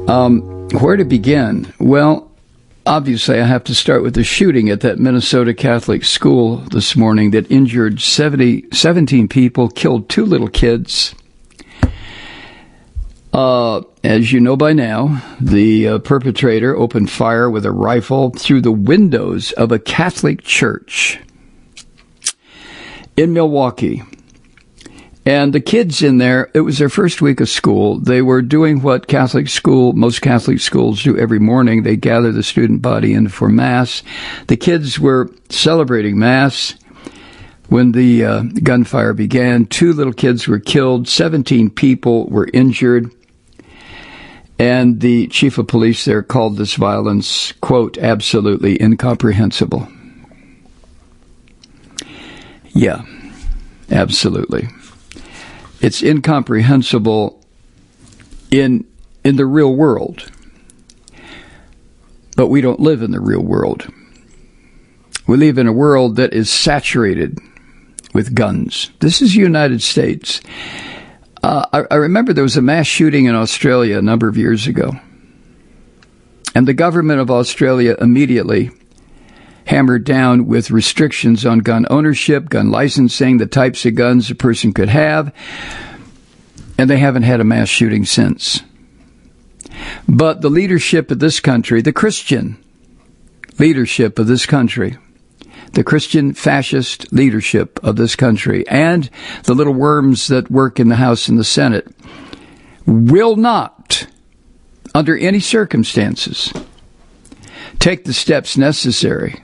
Where to begin? Well, obviously I have to start with the shooting at that Minnesota Catholic school this morning that injured 17 people, killed 2 little kids. As you know by now, the perpetrator opened fire with a rifle through the windows of a Catholic church in Milwaukee. And the kids in there, it was their first week of school. They were doing what most Catholic schools do every morning. They gather the student body in for Mass. The kids were celebrating Mass when the gunfire began. 2 little kids were killed. 17 people were injured. And the chief of police there called this violence, quote, absolutely incomprehensible. Yeah, absolutely. It's incomprehensible in the real world. But we don't live in the real world. We live in a world that is saturated with guns. This is the United States. I remember there was a mass shooting in Australia a number of years ago. And the government of Australia immediately hammered down with restrictions on gun ownership, gun licensing, the types of guns a person could have. And they haven't had a mass shooting since. But the leadership of this country, the Christian leadership of this country, the Christian fascist leadership of this country, and the little worms that work in the House and the Senate will not, under any circumstances, take the steps necessary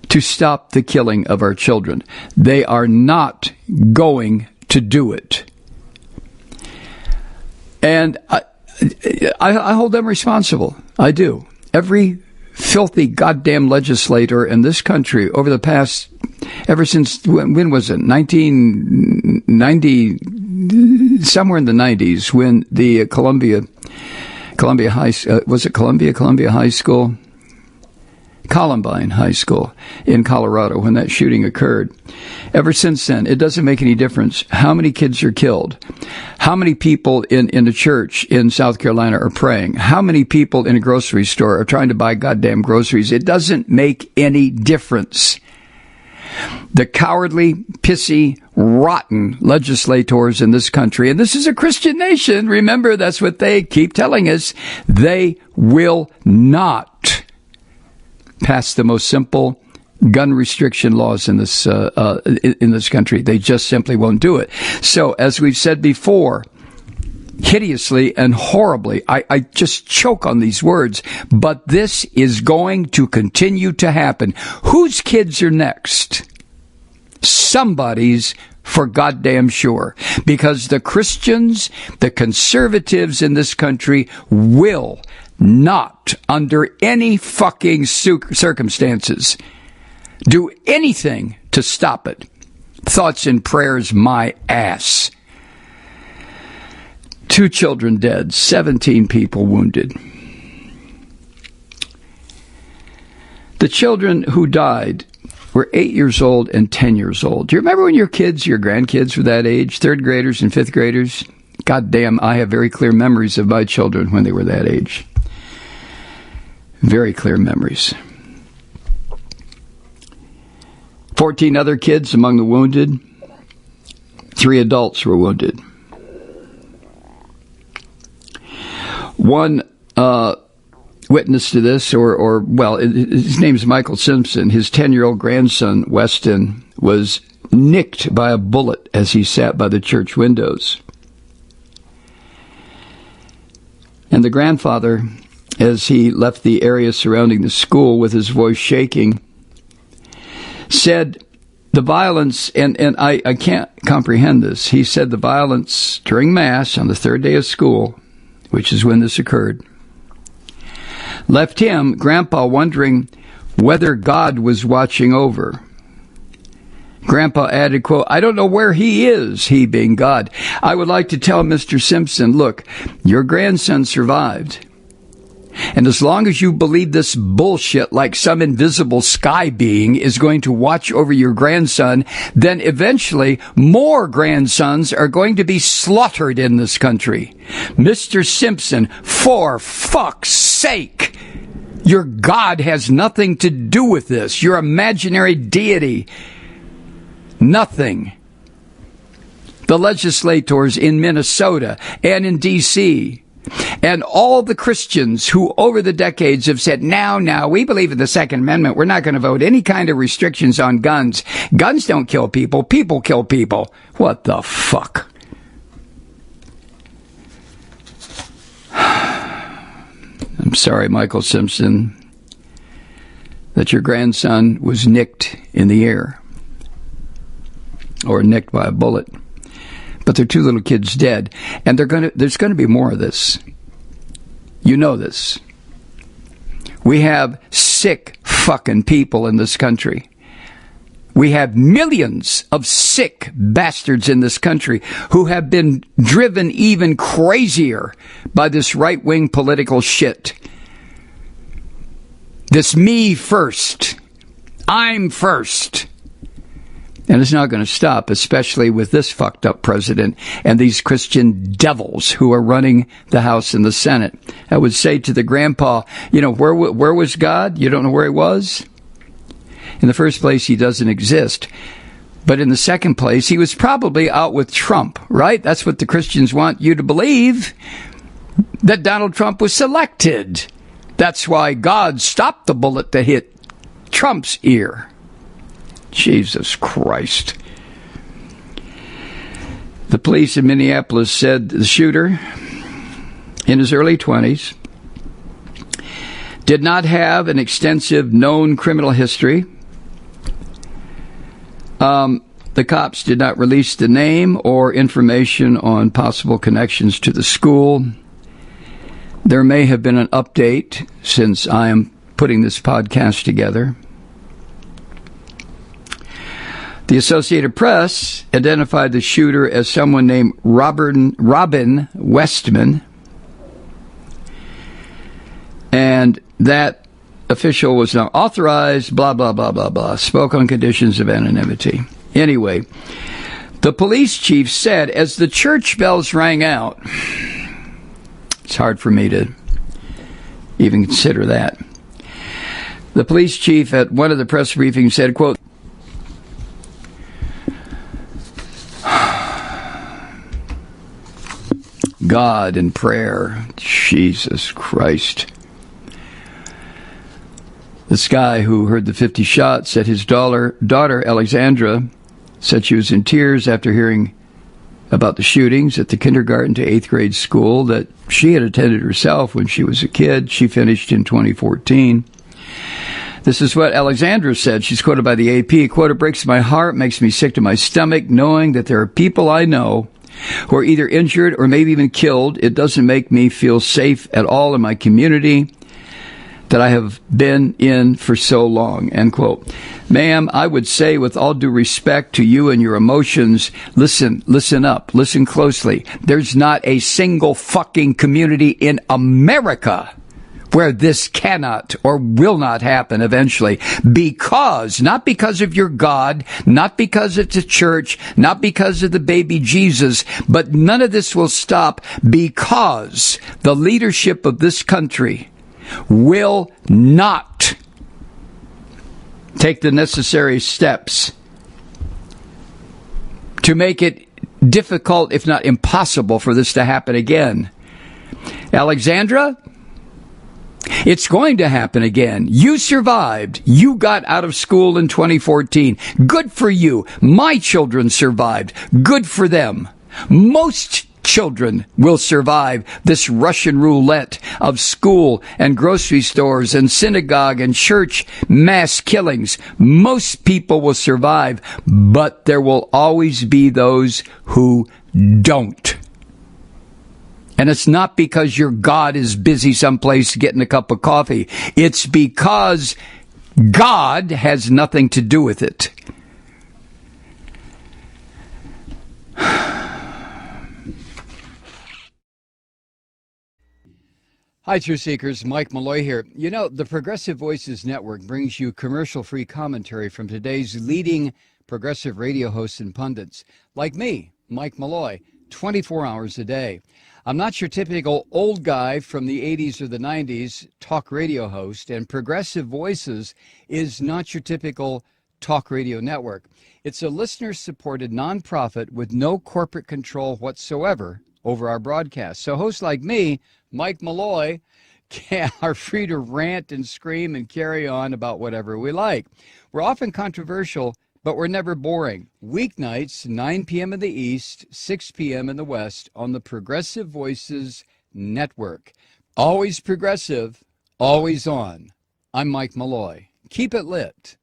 to stop the killing of our children. They are not going to do it. And I hold them responsible. I do. Every filthy goddamn legislator in this country over the past, ever since, when was it? 1990, somewhere in the 90s, when the Columbia High School? Columbine High School in Colorado, when that shooting occurred. Ever since then, it doesn't make any difference how many kids are killed, how many people in a church in South Carolina are praying, how many people in a grocery store are trying to buy goddamn groceries. It doesn't make any difference. The cowardly, pissy, rotten legislators in this country, and this is a Christian nation, remember, that's what they keep telling us, they will not pass the most simple gun restriction laws in this country. They just simply won't do it. So, as we've said before, hideously and horribly, I just choke on these words, but this is going to continue to happen. Whose kids are next? Somebody's, for goddamn sure. Because the Christians, the conservatives in this country will not, under any fucking circumstances, do anything to stop it. Thoughts and prayers, my ass. 2 children dead, 17 people wounded. The children who died were 8 years old and 10 years old. Do you remember when your grandkids were that age, 3rd graders and 5th graders? Goddamn, I have very clear memories of my children when they were that age. Very clear memories. 14 other kids among the wounded. 3 adults were wounded. One witness to this, his name's Michael Simpson. His 10-year-old grandson, Weston, was nicked by a bullet as he sat by the church windows. And the grandfather, as he left the area surrounding the school with his voice shaking, said the violence, and I can't comprehend this, he said the violence during Mass on the 3rd day of school, which is when this occurred, left him, Grandpa, wondering whether God was watching over. Grandpa added, quote, I don't know where he is, he being God. I would like to tell Mr. Simpson, look, your grandson survived. And as long as you believe this bullshit like some invisible sky being is going to watch over your grandson, then eventually more grandsons are going to be slaughtered in this country. Mr. Simpson, for fuck's sake, your God has nothing to do with this. Your imaginary deity, nothing. The legislators in Minnesota and in D.C., and all the Christians who over the decades have said, now, we believe in the Second Amendment. We're not going to vote any kind of restrictions on guns. Guns don't kill people. People kill people. What the fuck? I'm sorry, Michael Simpson, that your grandson was nicked in the air or nicked by a bullet. But there are 2 little kids dead, and there's going to be more of this. You know this. We have sick fucking people in this country. We have millions of sick bastards in this country who have been driven even crazier by this right-wing political shit. This me first. I'm first. And it's not going to stop, especially with this fucked up president and these Christian devils who are running the House and the Senate. I would say to the grandpa, where was God? You don't know where he was? In the first place, he doesn't exist. But in the second place, he was probably out with Trump, right? That's what the Christians want you to believe, that Donald Trump was selected. That's why God stopped the bullet that hit Trump's ear. Jesus Christ. The police in Minneapolis said the shooter, in his early 20s, did not have an extensive known criminal history. The cops did not release the name or information on possible connections to the school. There may have been an update since I am putting this podcast together. The Associated Press identified the shooter as someone named Robin Westman, and that official was now authorized, blah, blah, blah, blah, blah, spoke on conditions of anonymity. Anyway, the police chief said as the church bells rang out, it's hard for me to even consider that. The police chief at one of the press briefings said, quote, God in prayer, Jesus Christ. This guy who heard the 50 shots said his daughter Alexandra, said she was in tears after hearing about the shootings at the kindergarten to 8th grade school that she had attended herself when she was a kid. She finished in 2014. This is what Alexandra said. She's quoted by the AP. Quote, it breaks my heart, makes me sick to my stomach, knowing that there are people I know who are either injured or maybe even killed. It doesn't make me feel safe at all in my community that I have been in for so long, end quote. Ma'am, I would say with all due respect to you and your emotions, listen up, listen closely. There's not a single fucking community in America where this cannot or will not happen eventually, not because of your God, not because of the church, not because of the baby Jesus, but none of this will stop because the leadership of this country will not take the necessary steps to make it difficult, if not impossible, for this to happen again. Alexandra, it's going to happen again. You survived. You got out of school in 2014. Good for you. My children survived. Good for them. Most children will survive this Russian roulette of school and grocery stores and synagogue and church mass killings. Most people will survive, but there will always be those who don't. And it's not because your God is busy someplace getting a cup of coffee. It's because God has nothing to do with it. Hi, True Seekers. Mike Malloy here. You know, the Progressive Voices Network brings you commercial-free commentary from today's leading progressive radio hosts and pundits, like me, Mike Malloy, 24 hours a day. I'm not your typical old guy from the 80s or the 90s talk radio host, and Progressive Voices is not your typical talk radio network. It's a listener-supported nonprofit with no corporate control whatsoever over our broadcast. So hosts like me, Mike Malloy, are free to rant and scream and carry on about whatever we like. We're often controversial, but we're never boring. Weeknights, 9 p.m. in the East, 6 p.m. in the West on the Progressive Voices Network. Always progressive, always on. I'm Mike Malloy. Keep it lit.